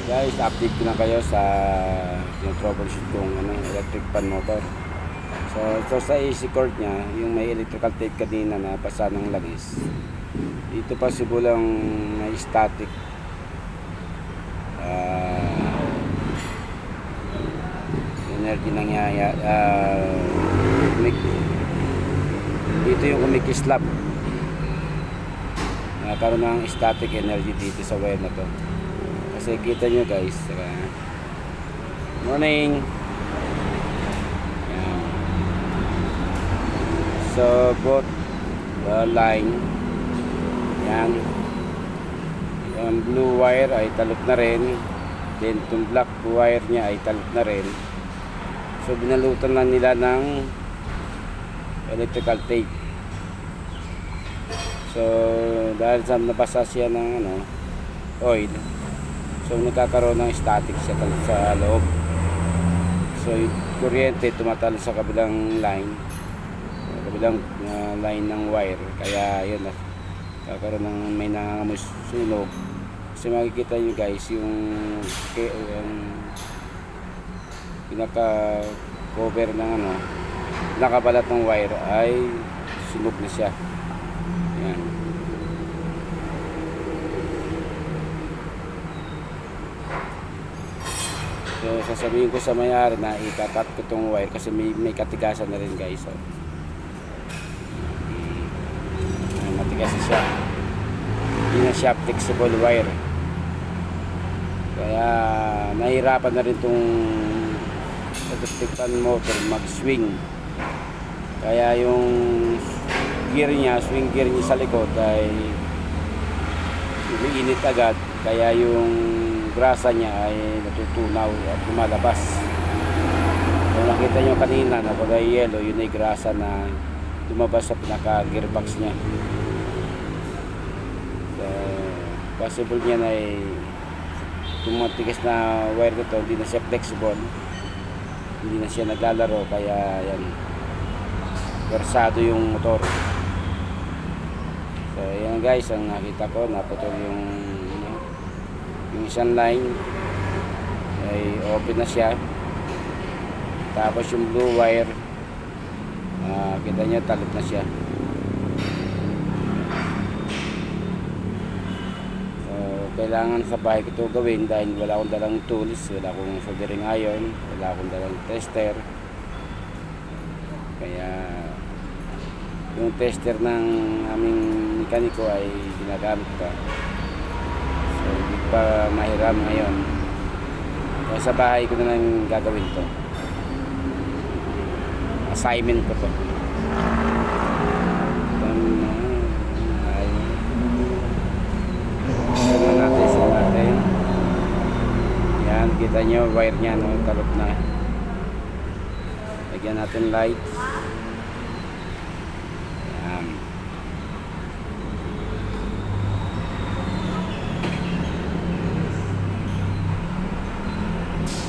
Guys, update ko na kayo sa yung troubleshoot kong electric fan motor. So, ito sa AC cord nya, yung may electrical tape kanina na basa ng langis. Dito pa sibulang may static. Energy nangyaya. Dito yung kumikislap. Nakaroon ng static energy dito sa wire na to. Kasi kita nyo guys, morning. Yan. So both line, yan, yung blue wire ay talot na rin, then yung black wire nya ay talot na rin. So binalutan lang nila ng electrical tape. So dahil sa nabasa siya ng oil, so nagkakaroon ng static siya sa loob. So yung kuryente tumatalo sa kabilang line, line ng wire, kaya yun na kakaroon ng may nangangamoy sunog. Kasi makikita nyo guys yung pinaka cover ng nakabalat ng wire ay sunog na siya. Yan. So sasabihin ko sa may-ari na ikakat ko tong wire kasi may katigasan na rin guys. So, matigas na siya. Hindi na siya flexible wire. Kaya nahirapan na rin tong electric fan motor mag-swing. Kaya yung gear niya, swing gear niya sa likod ay umiinit agad. Kaya yung grasa niya ay natutunaw at lumalabas. So nakita nyo kanina na pag yellow, yun ay grasa na lumabas sa pinaka gearbox niya. So possible niya na ay tumatigas na wire nito, hindi na siya flexible, hindi na siya naglalaro, kaya yan, versado yung motor. So yan guys, ang nakita ko, naputol yung isang line ay open na siya. Tapos yung blue wire, kita nyo talot na siya. So kailangan sa bahay ko ito gawin dahil wala akong dalang tools, wala akong soldering iron, wala akong dalang tester. Kaya yung tester ng aming mekaniko ay ginagamit pa. So hindi pa mahiram ngayon. Kaya sa bahay ko na lang gagawin to. Assignment ko to. Natin. Yan, kita nyo wire nya talot na. Lagyan natin light. Yan.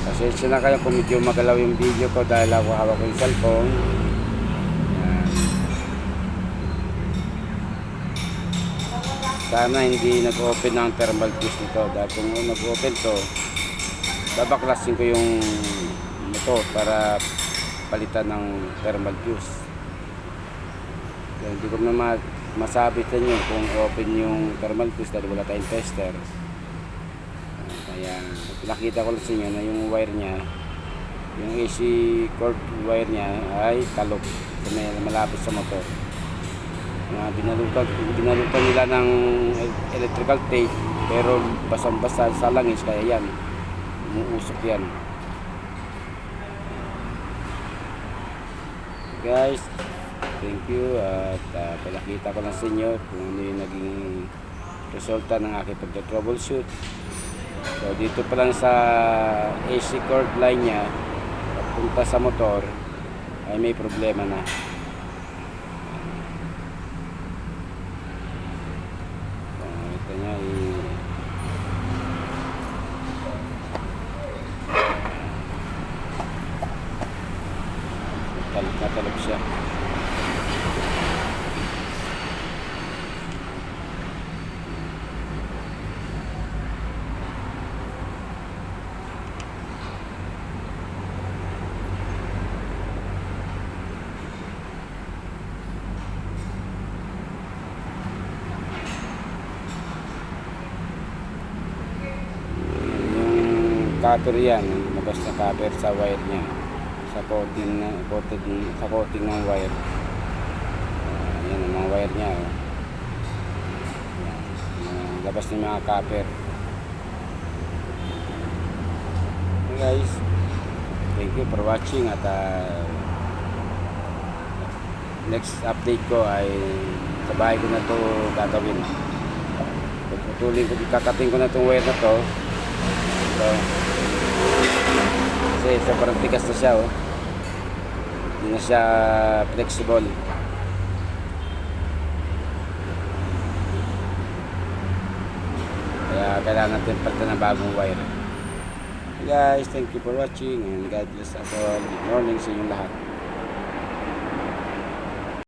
Pasensya na kayo kung medyo magalaw yung video ko dahil ako hawak ko yung cellphone. Yan. Sana hindi nag-open ng thermal fuse nito, dahil kung nag-open to, babaklasin ko yung motor para palitan ng thermal fuse. Hindi ko na masabi sa inyo kung open yung thermal fuse dahil wala tayong tester. Kaya pinakita ko lang sa inyo na yung wire nya, yung AC cord wire nya ay talok sa may malapit sa motor. Binalutan nila ng electrical tape pero basang-basa sa langis, kaya yan umuusok yan guys. Thank you at pinakita ko lang sa inyo kung ano yung naging resulta ng aking pagta-troubleshoot. So dito pa lang sa AC cord line nya punta sa motor ay may problema na. Ito nya natalog siya. copper yan, lumabas na copper sa wire niya, sa coating sa coating ng wire. Yan ang mga wire niya. Labas ng mga copper. Okay guys, thank you for watching at next update ko ay sa bahay ko na to gagawin. Puputulin ko, kakating ko na itong wire na to. So, kasi sobrang tigas na siya, oh. Hindi na siya flexible. Kaya kailangan natin palitan ng bagong wire. Guys, thank you for watching and God bless us all. Good morning sa inyong lahat.